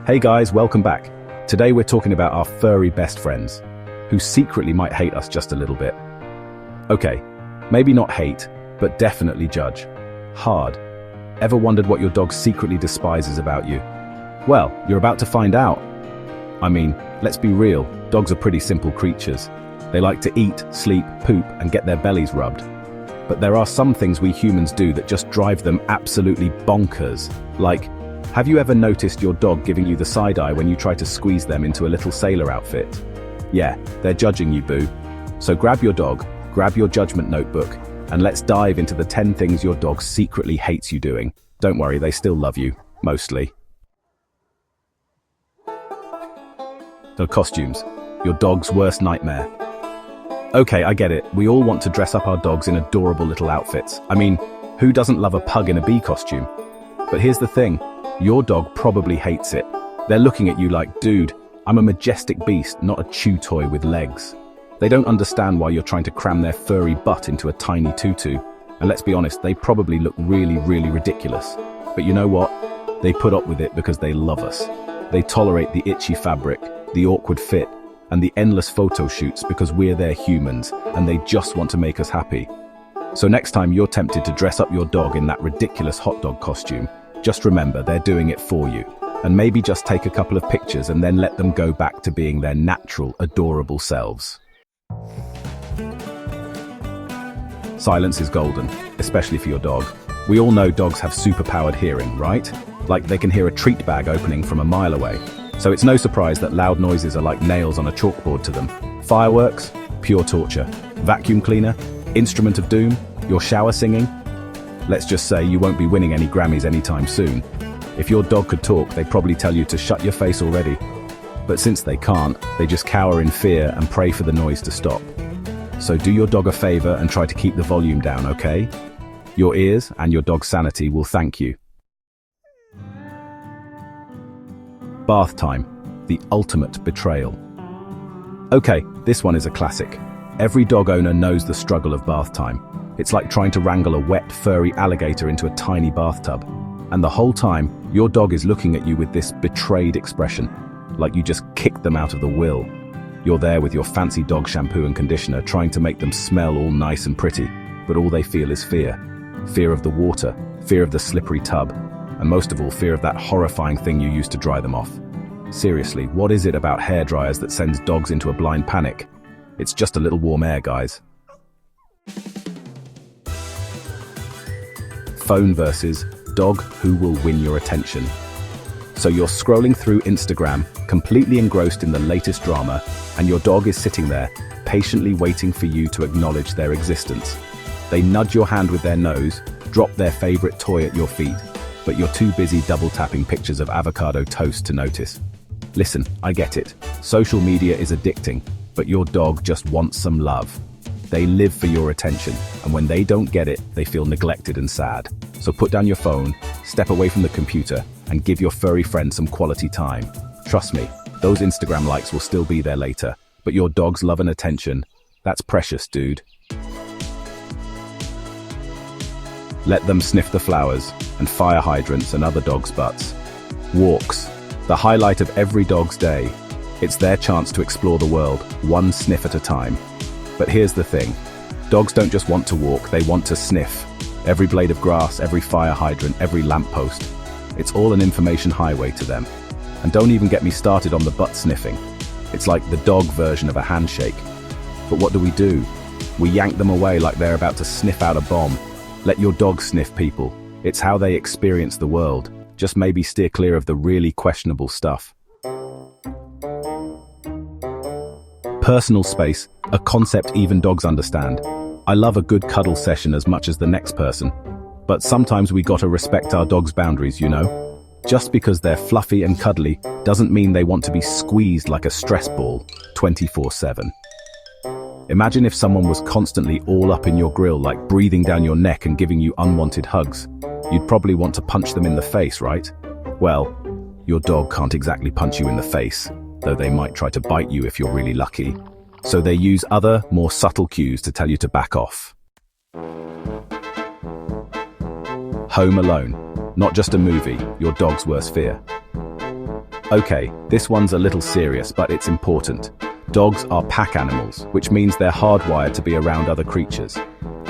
Hey guys, welcome back. Today we're talking about our furry best friends, who secretly might hate us just a little bit. Okay, maybe not hate, but definitely judge. Hard. Ever wondered what your dog secretly despises about you? Well, you're about to find out. I mean, let's be real, dogs are pretty simple creatures. They like to eat, sleep, poop, and get their bellies rubbed. But there are some things we humans do that just drive them absolutely bonkers. Like, have you ever noticed your dog giving you the side eye when you try to squeeze them into a little sailor outfit? Yeah, they're judging you, boo. So grab your dog, grab your judgment notebook, and let's dive into the 10 things your dog secretly hates you doing. Don't worry, they still love you, mostly. The costumes, your dog's worst nightmare. Okay, I get it. We all want to dress up our dogs in adorable little outfits. I mean, who doesn't love a pug in a bee costume? But here's the thing, your dog probably hates it. They're looking at you like, dude, I'm a majestic beast, not a chew toy with legs. They don't understand why you're trying to cram their furry butt into a tiny tutu. And let's be honest, they probably look really, really ridiculous. But you know what? They put up with it because they love us. They tolerate the itchy fabric, the awkward fit, and the endless photo shoots because we're their humans and they just want to make us happy. So next time you're tempted to dress up your dog in that ridiculous hot dog costume, just remember they're doing it for you. And maybe just take a couple of pictures and then let them go back to being their natural, adorable selves. Silence is golden, especially for your dog. We all know dogs have superpowered hearing, right? Like they can hear a treat bag opening from a mile away. So it's no surprise that loud noises are like nails on a chalkboard to them. Fireworks, pure torture. Vacuum cleaner, instrument of doom, your shower singing. Let's just say you won't be winning any Grammys anytime soon. If your dog could talk, they'd probably tell you to shut your face already. But since they can't, they just cower in fear and pray for the noise to stop. So do your dog a favor and try to keep the volume down, okay? Your ears and your dog's sanity will thank you. Bath time, the ultimate betrayal. Okay, this one is a classic. Every dog owner knows the struggle of bath time. It's like trying to wrangle a wet, furry alligator into a tiny bathtub. And the whole time, your dog is looking at you with this betrayed expression, like you just kicked them out of the will. You're there with your fancy dog shampoo and conditioner, trying to make them smell all nice and pretty, but all they feel is fear. Fear of the water, fear of the slippery tub, and most of all, fear of that horrifying thing you used to dry them off. Seriously, what is it about hair dryers that sends dogs into a blind panic? It's just a little warm air, guys. Phone versus dog who will win your attention. So you're scrolling through Instagram, completely engrossed in the latest drama, and your dog is sitting there, patiently waiting for you to acknowledge their existence. They nudge your hand with their nose, drop their favorite toy at your feet, but you're too busy double-tapping pictures of avocado toast to notice. Listen, I get it. Social media is addicting, but your dog just wants some love. They live for your attention, and when they don't get it, they feel neglected and sad. So put down your phone, step away from the computer, and give your furry friend some quality time. Trust me, those Instagram likes will still be there later, but your dog's love and attention, that's precious, dude. Let them sniff the flowers and fire hydrants and other dogs' butts. Walks, the highlight of every dog's day. It's their chance to explore the world, one sniff at a time. But here's the thing, dogs don't just want to walk, they want to sniff. Every blade of grass, every fire hydrant, every lamppost. It's all an information highway to them. And don't even get me started on the butt sniffing. It's like the dog version of a handshake. But what do? We yank them away like they're about to sniff out a bomb. Let your dog sniff, people. It's how they experience the world. Just maybe steer clear of the really questionable stuff. Personal space, a concept even dogs understand. I love a good cuddle session as much as the next person. But sometimes we gotta respect our dog's boundaries, you know? Just because they're fluffy and cuddly doesn't mean they want to be squeezed like a stress ball 24/7. Imagine if someone was constantly all up in your grill, like breathing down your neck and giving you unwanted hugs. You'd probably want to punch them in the face, right? Well, your dog can't exactly punch you in the face, though they might try to bite you if you're really lucky. So they use other, more subtle cues to tell you to back off. Home Alone, not just a movie, your dog's worst fear. Okay, this one's a little serious, but it's important. Dogs are pack animals, which means they're hardwired to be around other creatures.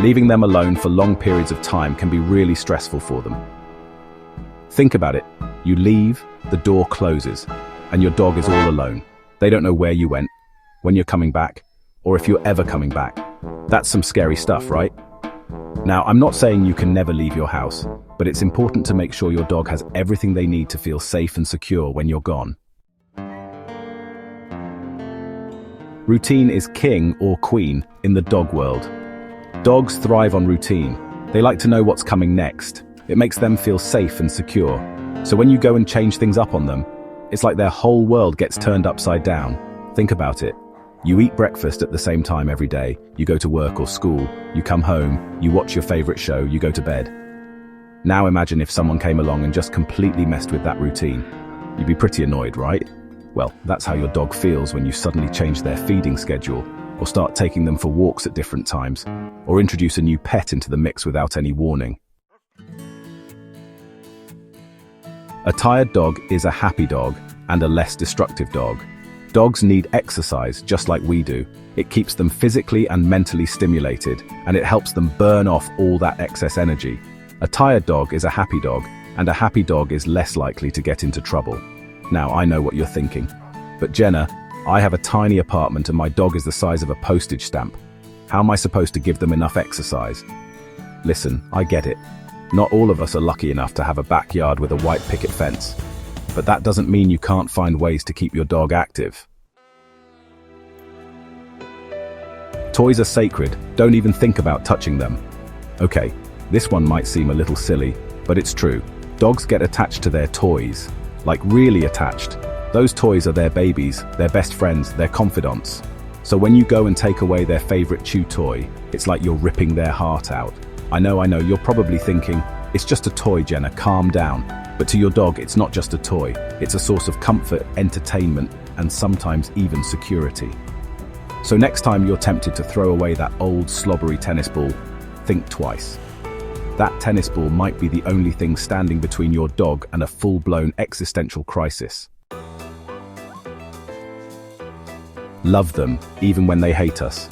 Leaving them alone for long periods of time can be really stressful for them. Think about it. You leave, the door closes, and your dog is all alone. They don't know where you went, when you're coming back, or if you're ever coming back. That's some scary stuff, right? Now, I'm not saying you can never leave your house, but it's important to make sure your dog has everything they need to feel safe and secure when you're gone. Routine is king or queen in the dog world. Dogs thrive on routine. They like to know what's coming next. It makes them feel safe and secure. So when you go and change things up on them, it's like their whole world gets turned upside down. Think about it. You eat breakfast at the same time every day, you go to work or school, you come home, you watch your favorite show, you go to bed. Now imagine if someone came along and just completely messed with that routine. You'd be pretty annoyed, right? Well, that's how your dog feels when you suddenly change their feeding schedule, or start taking them for walks at different times, or introduce a new pet into the mix without any warning. A tired dog is a happy dog and a less destructive dog. Dogs need exercise just like we do. It keeps them physically and mentally stimulated, and it helps them burn off all that excess energy. A tired dog is a happy dog, and a happy dog is less likely to get into trouble. Now, I know what you're thinking. But Jenna, I have a tiny apartment and my dog is the size of a postage stamp. How am I supposed to give them enough exercise? Listen, I get it. Not all of us are lucky enough to have a backyard with a white picket fence. But that doesn't mean you can't find ways to keep your dog active. Toys are sacred. Don't even think about touching them. Okay, this one might seem a little silly, but it's true. Dogs get attached to their toys. Like really attached. Those toys are their babies, their best friends, their confidants. So when you go and take away their favorite chew toy, it's like you're ripping their heart out. I know, you're probably thinking, it's just a toy, Jenna, calm down. But to your dog, it's not just a toy. It's a source of comfort, entertainment, and sometimes even security. So next time you're tempted to throw away that old slobbery tennis ball, think twice. That tennis ball might be the only thing standing between your dog and a full-blown existential crisis. Love them, even when they hate us.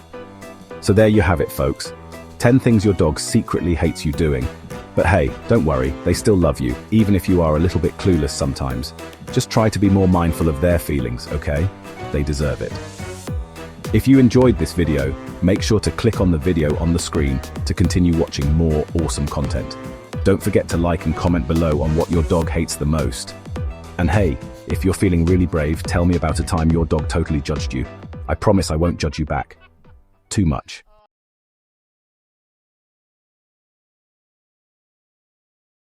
So there you have it, folks. 10 things your dog secretly hates you doing. But hey, don't worry, they still love you, even if you are a little bit clueless sometimes. Just try to be more mindful of their feelings, okay? They deserve it. If you enjoyed this video, make sure to click on the video on the screen to continue watching more awesome content. Don't forget to like and comment below on what your dog hates the most. And hey, if you're feeling really brave, tell me about a time your dog totally judged you. I promise I won't judge you back. Too much.